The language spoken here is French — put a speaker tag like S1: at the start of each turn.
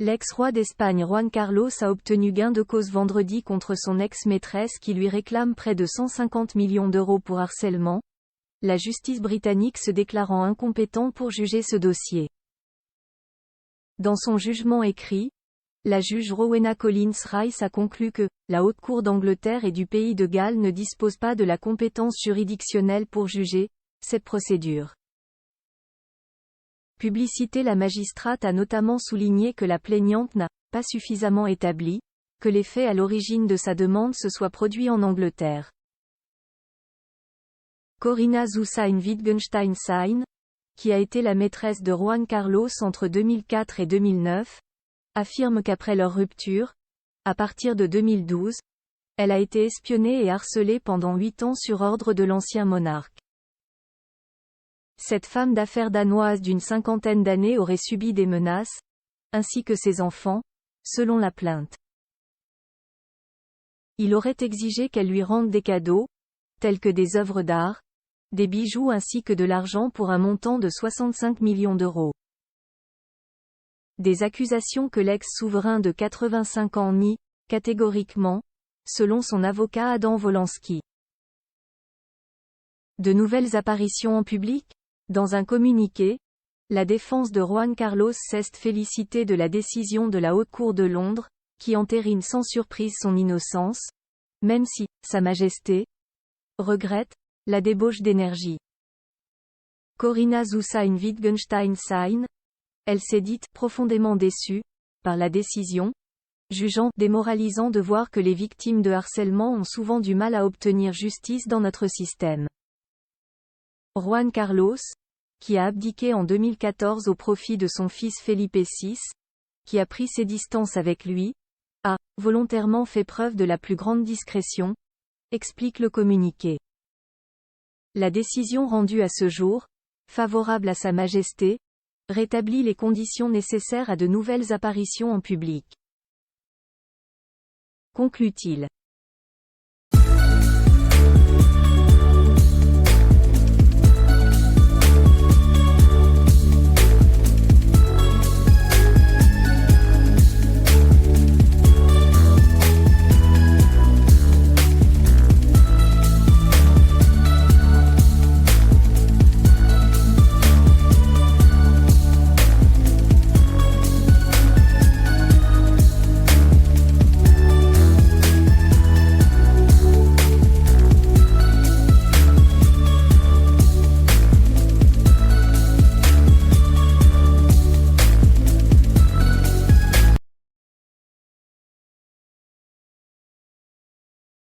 S1: L'ex-roi d'Espagne Juan Carlos a obtenu gain de cause vendredi contre son ex-maîtresse qui lui réclame près de 150 millions d'euros pour harcèlement, la justice britannique se déclarant incompétent pour juger ce dossier. Dans son jugement écrit, la juge Rowena Collins-Rice a conclu que la Haute Cour d'Angleterre et du Pays de Galles ne dispose pas de la compétence juridictionnelle pour juger cette procédure. Publicité. La magistrate a notamment souligné que la plaignante n'a pas suffisamment établi que les faits à l'origine de sa demande se soient produits en Angleterre. Corinna Zusain-Wittgenstein-Sain, qui a été la maîtresse de Juan Carlos entre 2004 et 2009, affirme qu'après leur rupture, à partir de 2012, elle a été espionnée et harcelée pendant 8 ans sur ordre de l'ancien monarque. Cette femme d'affaires danoise d'une cinquantaine d'années aurait subi des menaces, ainsi que ses enfants, selon la plainte. Il aurait exigé qu'elle lui rende des cadeaux, tels que des œuvres d'art, des bijoux ainsi que de l'argent pour un montant de 65 millions d'euros. Des accusations que l'ex-souverain de 85 ans nie, catégoriquement, selon son avocat Adam Wolanski. De nouvelles apparitions en public ? Dans un communiqué, la défense de Juan Carlos s'est félicitée de la décision de la Haute Cour de Londres, qui entérine sans surprise son innocence, même si, Sa Majesté, regrette la débauche d'énergie. Corinna Zusain-Wittgenstein-Sain, elle s'est dite profondément déçue par la décision, jugeant démoralisant de voir que les victimes de harcèlement ont souvent du mal à obtenir justice dans notre système. Juan Carlos, qui a abdiqué en 2014 au profit de son fils Felipe VI, qui a pris ses distances avec lui, a volontairement fait preuve de la plus grande discrétion, explique le communiqué. La décision rendue à ce jour, favorable à Sa Majesté, rétablit les conditions nécessaires à de nouvelles apparitions en public. Conclut-il.